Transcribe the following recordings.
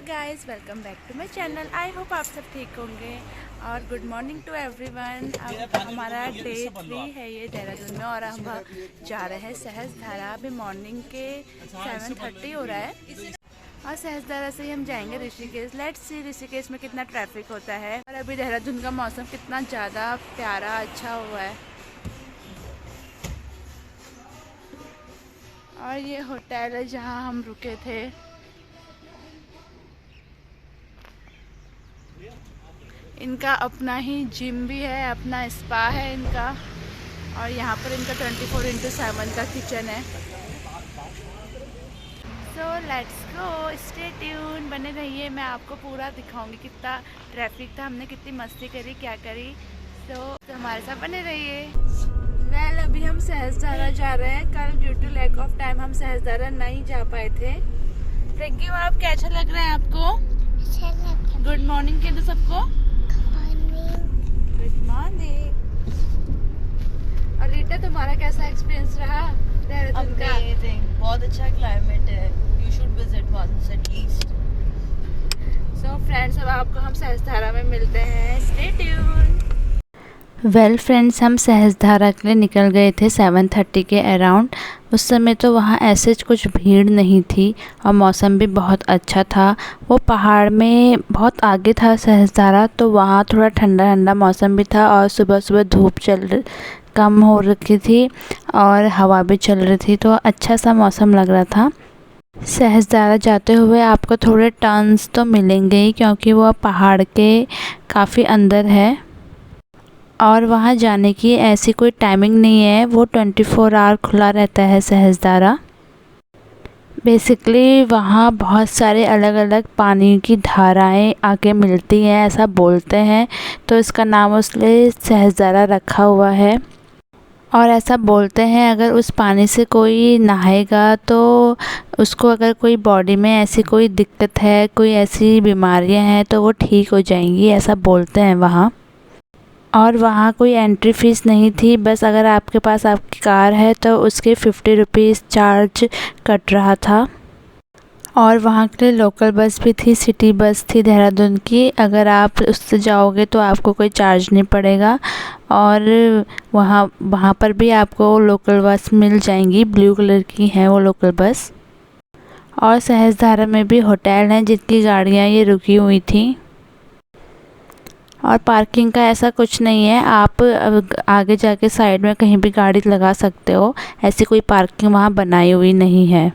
Guys, welcome back to my channel. I hope आप सब ठीक होंगे और गुड मॉर्निंग टू एवरीवन। अब हमारा डे 3 है ये देहरादून में और हम जा रहे हैं सहस्त्रधारा। अभी मॉर्निंग के 7:30 हो रहा है और सहस्त्रधारा से ही हम जाएंगे ऋषिकेश। लेट्स सी ऋषिकेश में कितना ट्रैफिक होता है। और अभी देहरादून का मौसम कितना ज़्यादा प्यारा अच्छा हुआ है। और ये होटल है जहाँ हम रुके थे। इनका अपना ही जिम भी है, अपना स्पा है इनका। और यहाँ पर इनका 24/7 का किचन है। So let's go, stay tune, बने रहिए। मैं आपको पूरा दिखाऊंगी कितना ट्रैफिक था, हमने कितनी मस्ती करी, क्या करी। तो हमारे साथ बने रहिए। वेल, अभी हम सहस्त्रधारा जा रहे हैं। कल due to lack of time हम सहस्त्रधारा नहीं जा पाए थे। Thank you. आप कैसा लग रहा है आपको? गुड मॉर्निंग कह दो सबको। Good morning. और रीटा, तुम्हारा कैसा एक्सपीरियंस रहा देहरादून का? अमेजिंग, बहुत अच्छा क्लाइमेट है। You should visit once at least. So friends, अब आपको हम सहस्त्रधारा में मिलते हैं। Stay tune. वेल फ्रेंड्स, हम सहस्त्रधारा के लिए निकल गए थे 7:30 के अराउंड। उस समय तो वहाँ ऐसे कुछ भीड़ नहीं थी और मौसम भी बहुत अच्छा था। वो पहाड़ में बहुत आगे था सहस्त्रधारा, तो वहाँ थोड़ा ठंडा ठंडा मौसम भी था और सुबह सुबह धूप कम हो रखी थी और हवा भी चल रही थी, तो अच्छा सा मौसम लग रहा था। सहस्त्रधारा जाते हुए आपको थोड़े टर्न्स तो मिलेंगे ही, क्योंकि वो पहाड़ के काफ़ी अंदर है और वहाँ जाने की ऐसी कोई टाइमिंग नहीं है। वो 24 आवर खुला रहता है सहस्त्रधारा। बेसिकली वहाँ बहुत सारे अलग अलग पानी की धाराएं आके मिलती हैं, ऐसा बोलते हैं, तो इसका नाम उसने सहस्त्रधारा रखा हुआ है। और ऐसा बोलते हैं अगर उस पानी से कोई नहाएगा तो उसको, अगर कोई बॉडी में ऐसी कोई दिक्कत है, कोई ऐसी बीमारियां हैं, तो वो ठीक हो जाएंगी, ऐसा बोलते हैं वहाँ। और वहाँ कोई एंट्री फ़ीस नहीं थी, बस अगर आपके पास आपकी कार है तो उसके 50 रुपीज़ चार्ज कट रहा था। और वहाँ के लिए लोकल बस भी थी, सिटी बस थी देहरादून की। अगर आप उससे जाओगे तो आपको कोई चार्ज नहीं पड़ेगा। और वहाँ पर भी आपको लोकल बस मिल जाएंगी, ब्लू कलर की हैं वो लोकल बस। और सहस्त्रधारा में भी होटल हैं जिनकी गाड़ियाँ ये रुकी हुई थी। और पार्किंग का ऐसा कुछ नहीं है, आप आगे जाके साइड में कहीं भी गाड़ी लगा सकते हो, ऐसी कोई पार्किंग वहाँ बनाई हुई नहीं है।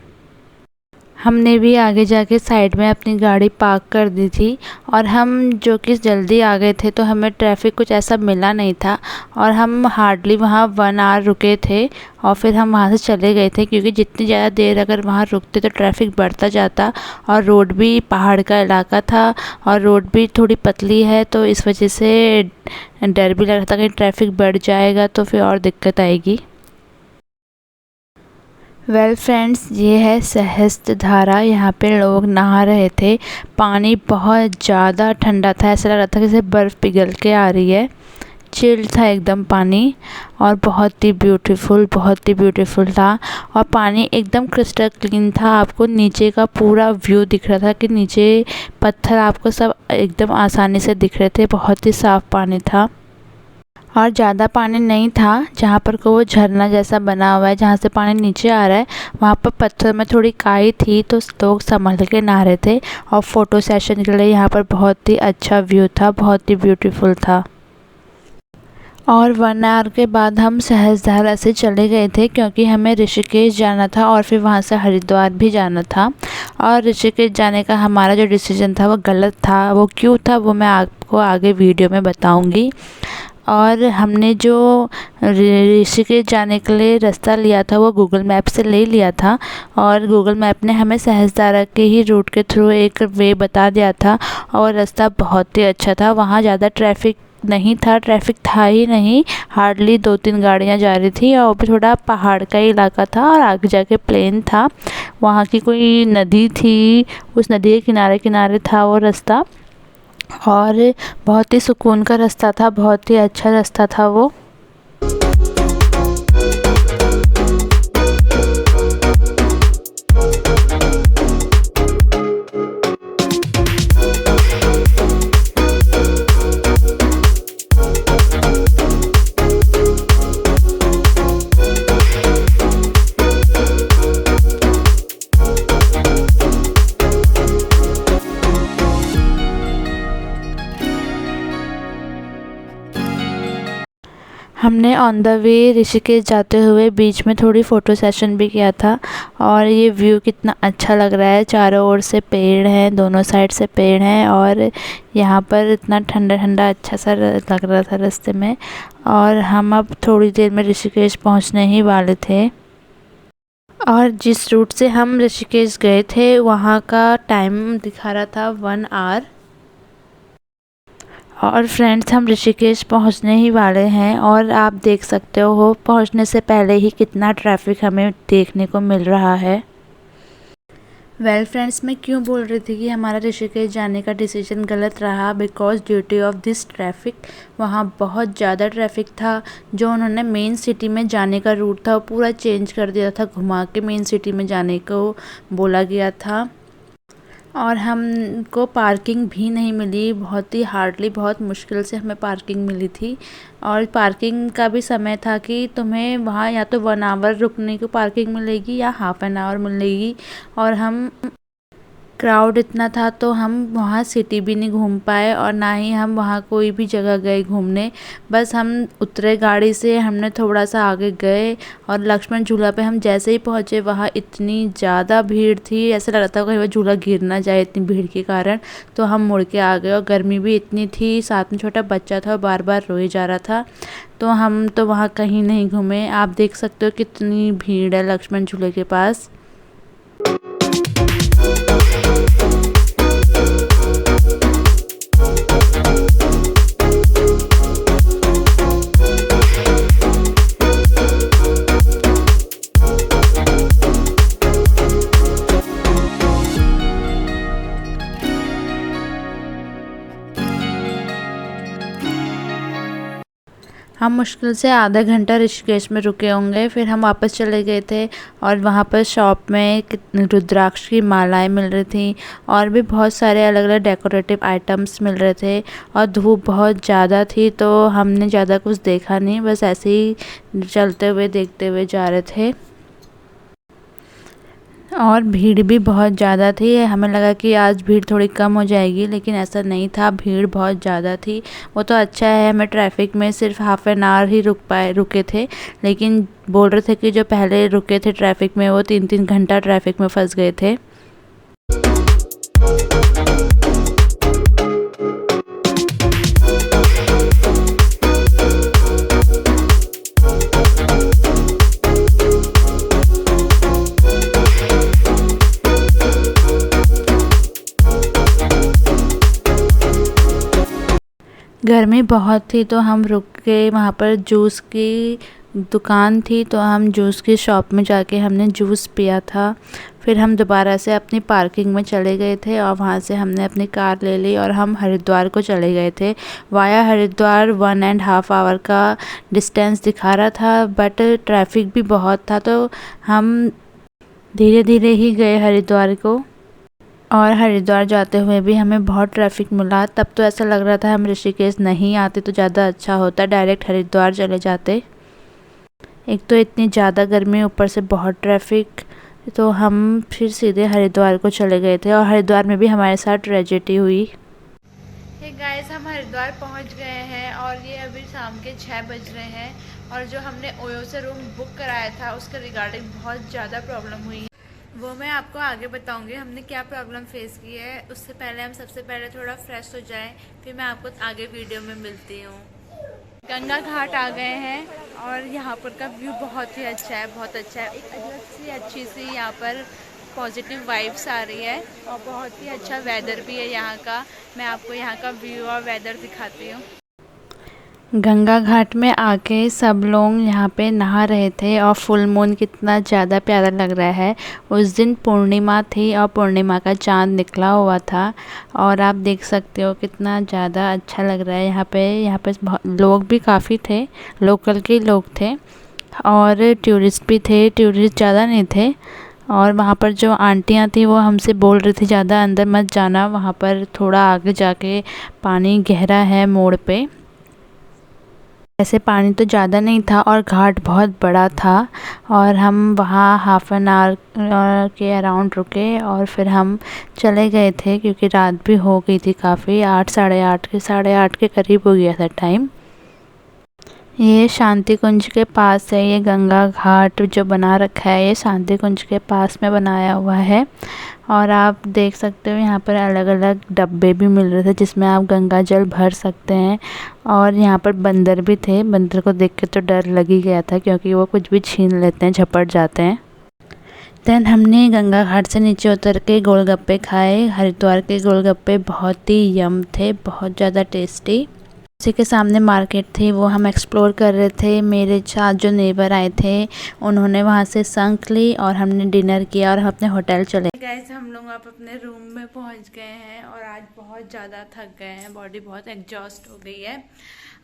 हमने भी आगे जाके साइड में अपनी गाड़ी पार्क कर दी थी। और हम जो कि जल्दी आ गए थे, तो हमें ट्रैफिक कुछ ऐसा मिला नहीं था और हम हार्डली वहाँ 1 आवर रुके थे और फिर हम वहाँ से चले गए थे, क्योंकि जितनी ज़्यादा देर अगर वहाँ रुकते तो ट्रैफिक बढ़ता जाता। और रोड भी पहाड़ का इलाका था और रोड भी थोड़ी पतली है, तो इस वजह से डर भी लग रहा था कि ट्रैफिक बढ़ जाएगा तो फिर और दिक्कत आएगी। वेल फ्रेंड्स, ये है सहस्त्रधारा। यहाँ पे लोग नहा रहे थे। पानी बहुत ज़्यादा ठंडा था, ऐसा लग रहा था जैसे बर्फ़ पिघल के आ रही है। चिल था एकदम पानी और बहुत ही ब्यूटीफुल था। और पानी एकदम क्रिस्टल क्लीन था। आपको नीचे का पूरा व्यू दिख रहा था कि नीचे पत्थर आपको सब एकदम आसानी से दिख रहे थे। बहुत ही साफ़ पानी था और ज़्यादा पानी नहीं था। जहाँ पर को वो झरना जैसा बना हुआ है, जहाँ से पानी नीचे आ रहा है, वहाँ पर पत्थर में थोड़ी काई थी, तो लोग संभल के नहा रहे थे। और फ़ोटो सेशन के लिए यहाँ पर बहुत ही अच्छा व्यू था, बहुत ही ब्यूटीफुल था। और 1 आवर के बाद हम सहस्त्रधारा से चले गए थे, क्योंकि हमें ऋषिकेश जाना था और फिर वहाँ से हरिद्वार भी जाना था। और ऋषिकेश जाने का हमारा जो डिसीजन था वो गलत था। वो क्यों था वो मैं आपको आगे वीडियो में बताऊँगी। और हमने जो ऋषिकेश जाने के लिए रास्ता लिया था वो गूगल मैप से ले लिया था, और गूगल मैप ने हमें सहस्त्रधारा के ही रूट के थ्रू एक वे बता दिया था। और रास्ता बहुत ही अच्छा था, वहाँ ज़्यादा ट्रैफिक नहीं था, ट्रैफिक था ही नहीं। हार्डली 2-3 गाड़ियाँ जा रही थी और भी थोड़ा पहाड़ का इलाका था और आगे जाके प्लेन था। वहाँ की कोई नदी थी, उस नदी के किनारे किनारे था वो रास्ता और बहुत ही सुकून का रास्ता था, बहुत ही अच्छा रास्ता था वो। हमने ऑन द वे ऋषिकेश जाते हुए बीच में थोड़ी फ़ोटो सेशन भी किया था। और ये व्यू कितना अच्छा लग रहा है, चारों ओर से पेड़ हैं, दोनों साइड से पेड़ हैं और यहाँ पर इतना ठंडा ठंडा अच्छा सा लग रहा था रास्ते में। और हम अब थोड़ी देर में ऋषिकेश पहुँचने ही वाले थे। और जिस रूट से हम ऋषिकेश गए थे वहाँ का टाइम दिखा रहा था 1 आवर। और फ्रेंड्स, हम ऋषिकेश पहुंचने ही वाले हैं और आप देख सकते हो पहुंचने से पहले ही कितना ट्रैफिक हमें देखने को मिल रहा है। फ्रेंड्स, मैं क्यों बोल रही थी कि हमारा ऋषिकेश जाने का डिसीजन गलत रहा, because duty of this traffic. वहाँ बहुत ज़्यादा ट्रैफिक था। जो उन्होंने मेन सिटी में जाने का रूट था वो पूरा चेंज कर दिया था, घुमा के मेन सिटी में जाने को बोला गया था। और हमको पार्किंग भी नहीं मिली, बहुत ही हार्डली, बहुत मुश्किल से हमें पार्किंग मिली थी। और पार्किंग का भी समय था कि तुम्हें वहाँ या तो 1 आवर रुकने की पार्किंग मिलेगी या हाफ एन आवर मिलेगी। और हम क्राउड इतना था तो हम वहाँ सिटी भी नहीं घूम पाए और ना ही हम वहाँ कोई भी जगह गए घूमने। बस हम उतरे गाड़ी से, हमने थोड़ा सा आगे गए और लक्ष्मण झूला पे हम जैसे ही पहुँचे वहाँ इतनी ज़्यादा भीड़ थी, ऐसा लग रहा था कहीं वो झूला गिर ना जाए इतनी भीड़ के कारण। तो हम मुड़ के आ गए और गर्मी भी इतनी थी, साथ में छोटा बच्चा था और बार बार रोए जा रहा था। तो हम तो वहाँ कहीं नहीं घूमे। आप देख सकते हो कितनी भीड़ है लक्ष्मण झूले के पास। हम मुश्किल से आधा घंटा ऋषिकेश में रुके होंगे, फिर हम वापस चले गए थे। और वहाँ पर शॉप में रुद्राक्ष की मालाएं मिल रही थी और भी बहुत सारे अलग अलग डेकोरेटिव आइटम्स मिल रहे थे। और धूप बहुत ज़्यादा थी तो हमने ज़्यादा कुछ देखा नहीं, बस ऐसे ही चलते हुए देखते हुए जा रहे थे। और भीड़ भी बहुत ज़्यादा थी। हमें लगा कि आज भीड़ थोड़ी कम हो जाएगी, लेकिन ऐसा नहीं था, भीड़ बहुत ज़्यादा थी। वो तो अच्छा है, हमें ट्रैफिक में सिर्फ हाफ एन आवर ही रुके थे। लेकिन बोल रहे थे कि जो पहले रुके थे ट्रैफिक में वो 3-3 घंटा ट्रैफिक में फंस गए थे। गर्मी बहुत थी तो हम रुक के, वहाँ पर जूस की दुकान थी तो हम जूस की शॉप में जाके हमने जूस पिया था। फिर हम दोबारा से अपनी पार्किंग में चले गए थे और वहाँ से हमने अपनी कार ले ली और हम हरिद्वार को चले गए थे। वाया हरिद्वार 1.5 आवर का डिस्टेंस दिखा रहा था, बट ट्रैफिक भी बहुत था तो हम धीरे धीरे ही गए हरिद्वार को। और हरिद्वार जाते हुए भी हमें बहुत ट्रैफिक मिला। तब तो ऐसा लग रहा था हम ऋषिकेश नहीं आते तो ज़्यादा अच्छा होता, डायरेक्ट हरिद्वार चले जाते। एक तो इतनी ज़्यादा गर्मी, ऊपर से बहुत ट्रैफिक, तो हम फिर सीधे हरिद्वार को चले गए थे। और हरिद्वार में भी हमारे साथ ट्रेजेडी हुई। गाइस, हम हरिद्वार पहुंच गए हैं और ये अभी शाम के 6 बज रहे हैं। और जो हमने ओयो से रूम बुक कराया था उसके रिगार्डिंग बहुत ज़्यादा प्रॉब्लम हुई है, वो मैं आपको आगे बताऊंगी हमने क्या प्रॉब्लम फेस की है। उससे पहले हम सबसे पहले थोड़ा फ्रेश हो जाएं, फिर मैं आपको आगे वीडियो में मिलती हूँ। गंगा घाट आ गए हैं और यहाँ पर का व्यू बहुत ही अच्छा है, बहुत अच्छा है। एक अलग सी अच्छी सी यहाँ पर पॉजिटिव वाइब्स आ रही है और बहुत ही अच्छा वेदर भी है यहाँ का। मैं आपको यहाँ का व्यू और वेदर दिखाती हूँ। गंगा घाट में आके सब लोग यहाँ पे नहा रहे थे और फुल मून कितना ज़्यादा प्यारा लग रहा है। उस दिन पूर्णिमा थी और पूर्णिमा का चांद निकला हुआ था और आप देख सकते हो कितना ज़्यादा अच्छा लग रहा है। यहाँ पे लोग भी काफ़ी थे, लोकल के लोग थे और टूरिस्ट भी थे, टूरिस्ट ज़्यादा नहीं थे। और वहाँ पर जो आंटियाँ थी वो हमसे बोल रही थी ज़्यादा अंदर मत जाना, वहाँ पर थोड़ा आगे जाके पानी गहरा है मोड़ पे। ऐसे पानी तो ज़्यादा नहीं था और घाट बहुत बड़ा था। और हम वहाँ हाफ एन आवर के अराउंड रुके और फिर हम चले गए थे क्योंकि रात भी हो गई थी काफ़ी, 8 साढ़े 8 के करीब हो गया था टाइम। ये शांति कुंज के पास है, ये गंगा घाट जो बना रखा है ये शांति कुंज के पास में बनाया हुआ है। और आप देख सकते हो यहाँ पर अलग अलग डब्बे भी मिल रहे थे जिसमें आप गंगा जल भर सकते हैं। और यहाँ पर बंदर भी थे, बंदर को देख के तो डर लग ही गया था क्योंकि वो कुछ भी छीन लेते हैं, झपट जाते हैं। देन हमने गंगा घाट से नीचे उतर के गोलगप्पे खाए। हरिद्वार के गोलगप्पे बहुत ही यम थे, बहुत ज़्यादा टेस्टी। उसी के सामने मार्केट थी, वो हम एक्सप्लोर कर रहे थे। मेरे साथ जो नेबर आए थे उन्होंने वहाँ से शंख ली और हमने डिनर किया और हम अपने होटल चले। गाइस हम लोग अब अपने रूम में पहुँच गए हैं और आज बहुत ज़्यादा थक गए हैं, बॉडी बहुत एग्जॉस्ट हो गई है।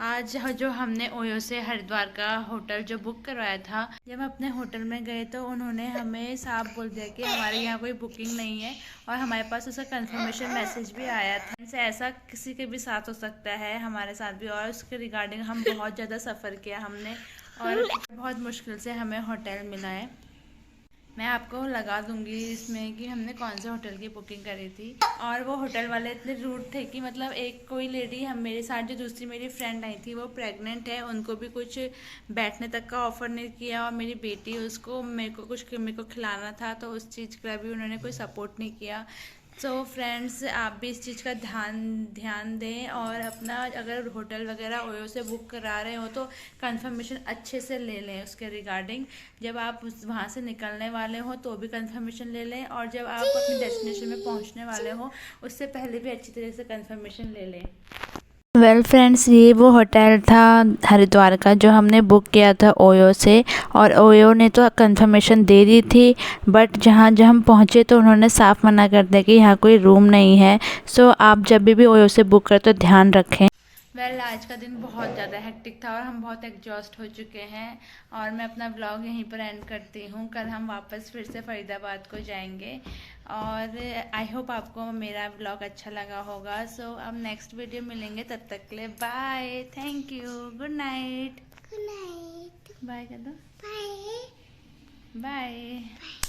आज जो हमने ओयो से हरिद्वार का होटल जो बुक करवाया था, जब हम अपने होटल में गए तो उन्होंने हमें साफ बोल दिया कि हमारे यहाँ कोई बुकिंग नहीं है। और हमारे पास उसका कंफर्मेशन मैसेज भी आया था। इनसे ऐसा किसी के भी साथ हो सकता है, हमारे साथ भी। और उसके रिगार्डिंग हम बहुत ज़्यादा सफ़र किया हमने और बहुत मुश्किल से हमें होटल मिला है। मैं आपको लगा दूंगी इसमें कि हमने कौन से होटल की बुकिंग करी थी। और वो होटल वाले इतने रूड थे कि मतलब एक कोई लेडी हम मेरे साथ जो दूसरी मेरी फ्रेंड आई थी वो प्रेग्नेंट है, उनको भी कुछ बैठने तक का ऑफ़र नहीं किया। और मेरी बेटी उसको मेरे को खिलाना था तो उस चीज़ का भी उन्होंने कोई सपोर्ट नहीं किया। सो फ्रेंड्स, आप भी इस चीज़ का ध्यान दें और अपना अगर होटल वगैरह ओयो से बुक करा रहे हो तो कंफर्मेशन अच्छे से ले लें उसके रिगार्डिंग। जब आप वहाँ से निकलने वाले हो तो भी कंफर्मेशन ले लें, और जब आप अपने डेस्टिनेशन में पहुँचने वाले हो उससे पहले भी अच्छी तरह से कंफर्मेशन ले लें। वेल फ्रेंड्स, ये वो होटल था हरिद्वार का जो हमने बुक किया था ओयो से। और ओयो ने तो कंफर्मेशन दे दी थी, बट जब हम पहुँचे तो उन्होंने साफ मना कर दिया कि यहाँ कोई रूम नहीं है। सो आप जब भी ओयो से बुक करें तो ध्यान रखें। वेल आज का दिन बहुत ज़्यादा हेक्टिक था और हम बहुत एग्जॉस्ट हो चुके हैं और मैं अपना ब्लॉग यहीं पर एंड करती हूँ। कल हम वापस फिर से फरीदाबाद को जाएंगे और आई होप आपको मेरा ब्लॉग अच्छा लगा होगा। सो अब नेक्स्ट वीडियो मिलेंगे, तब तक के लिए bye, thank you, good night. Good night, bye कर दो, बाय बाय।